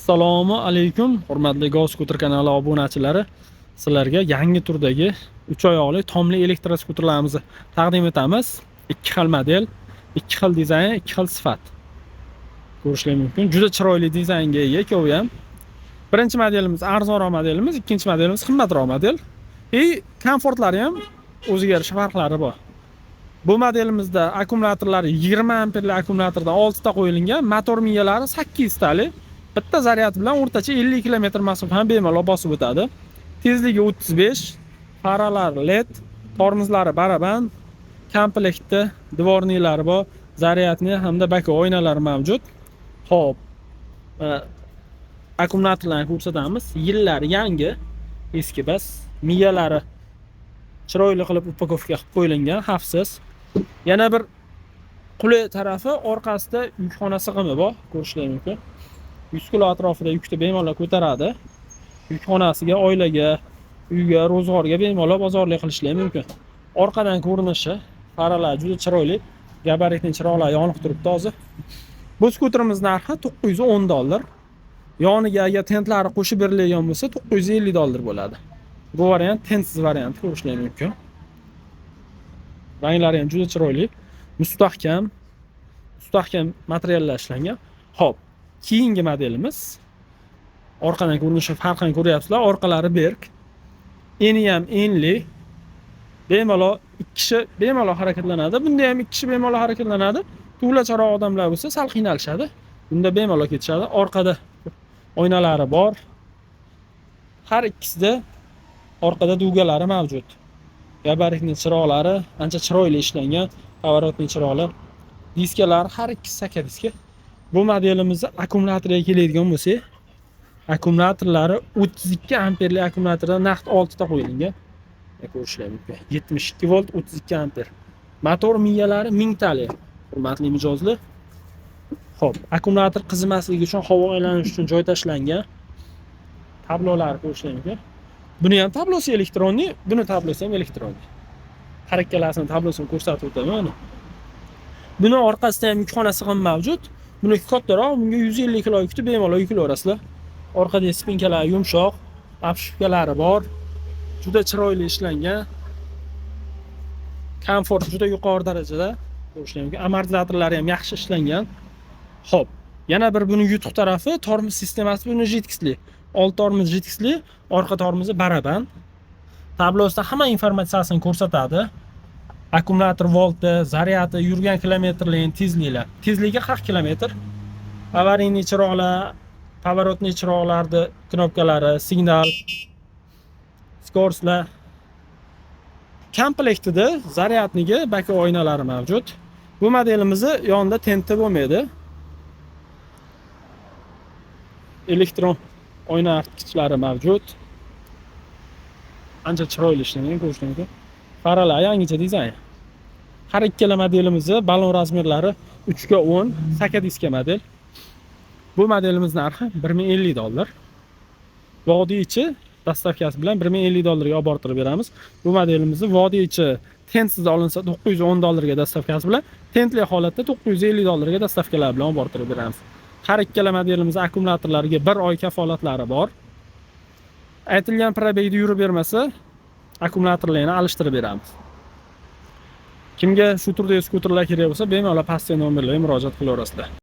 Assalomu alaykum, hurmatli Gaz skuter kanali obunachilari. Sizlarga yangi turdagi 3 oyoqli tomli elektroskuterlarimizni taqdim etamiz. 2 xil model, 2 xil dizayn, 2 xil sifat. Ko'rishingiz mumkin. Juda chiroyli dizaynga ega ikkovi ham. Birinchi modelimiz arzonroq modelimiz, ikkinchi modelimiz qimmatroq model. Komfortlari ham o'ziga yarasha farqlari bor. Bu modelimizda akkumulyatorlari 20 amperli akkumulyatordan 6 ta qo'yilgan, motor miyalari 8 tali. Bitta zaryad bilan o'rtacha 50 km masofani bemalol bosib o'tadi. Tezligi 35, faralar LED, tormozlari baraban, komplektda dvorniylari bor, zaryadni hamda baka oynalari mavjud. Xo'p, akkumulyatorlarni ko'rsatamiz. Yillari yangi, eski bas, miyalari chiroyli qilib upakovka qilib qo'yilgan, xavfsiz. Yana bir qulay tarafi orqasida yukxona sig'imi bor, ko'rishingiz mumkin. 100 kg atrofida yukni bemalol ko'taradi. Yukxonasiga, oilaga, uyga, ro'zg'orga bemalol bozorlik qilishlar mumkin. Orqadan ko'rinishi, faralar juda chiroyli, gabaritli chiroqlar yonib turibdi hozir. Bu skuterimiz narxi $910. Yoniga agar tentlari qo'shib beriladigan bo'lsa $950 bo'ladi. Bu variant tentsiz variant ko'rishingiz mumkin. Ranglari ham juda chiroyli, mustahkam materiallar ishlangan. Xo'p, keyingi modelimiz orqadan ko'rinishi farqini ko'ryapsizlar. Orqalari berk, eni ham enli, bemalol 2 kishi bemalol harakatlanadi. Bunda ham 2 kishi bemalol harakatlanadi. Tug'lacharoq odamlar bo'lsa sal qiynalishadi. Bunda bemalol ketishadi. Orqada oynalari bor. Har ikkisida orqada dugalari mavjud. Gabaritli chiroqlari ancha chiroyli ishlangan, pavorotli chiroqlar. Diskalar har ikkisi saka diska. Bu modelimizda akkumulyatoriga keladigan bo'lsak, akkumulyatorlari 32 amperli akkumulyatordan naqd 6 ta qo'yilgan. Ko'rishingiz mumkin. 72 volt 32 amper. Motor miyalari 1000 tali. Hurmatli mijozlar. Xo'p, akkumulyator qizimasligi uchun, havo aylanishi uchun joy tashlangan. Tablolar ko'rishingiz mumkin. Buni ham tablosi elektronli, buni tablosi ham elektronli. Har ikkalasini tablosini ko'rsatib o'taman. Buni orqasida ham yukxona sig'imi mavjud. Buniki kattaroq, bunga 150 kg yukni bemalol yuklayverasizlar. Orqadagi spinkalar yumshoq, apshipkalari bor. Juda chiroyli ishlangan. Komfort juda yuqori darajada. Ko'rishingiz mumkin. Amortizatorlari ham yaxshi ishlangan. Xo'p, yana bir buni yutuq tarafi tormoz sistemasi buni jitkichli. Old tormoz jitkichli, orqa tormozi baraban. Tablosida hamma informatsiyasini ko'rsatadi. Akkumulyator volti, zaryadi, yurgan kilometrlarning tezliklar. Tezligi 40 km. Avariyli chiroqlar, pavorotli chiroqlarning knopkalari, signal, skorslar. Komplektida zaryadniga baka oynalari mavjud. Bu modelimizni yonida tenti bo'lmaydi. Elektron oyna artgichlari mavjud. Ancha chiroyli ishlangan, ko'rishingiz mumkin. Faralar yangicha dizayn. Har ikkala modelimizni balon razmerlari 3x10 saka diska model. Bu modelimiz narxi $1050. Vodiy ichi dastavkasi bilan $1050 ga olib borib beramiz. Bu modelimizni vodiy ichi tentsiz olinsa $910 ga dastavkasi bilan, tentli holatda $950 ga dastavkalar bilan olib borib beramiz. Har ikkala modelimiz akkumulyatorlariga 1 oy kafolatlari bor. Aytilgan probegda yurib bermasa, akkumulyatorlarni alishtirib beramiz. Kimga shu turdagi skuterlar kerak bo'lsa, bemalol pastdagi nomerlarga murojaat qilaverasizlar.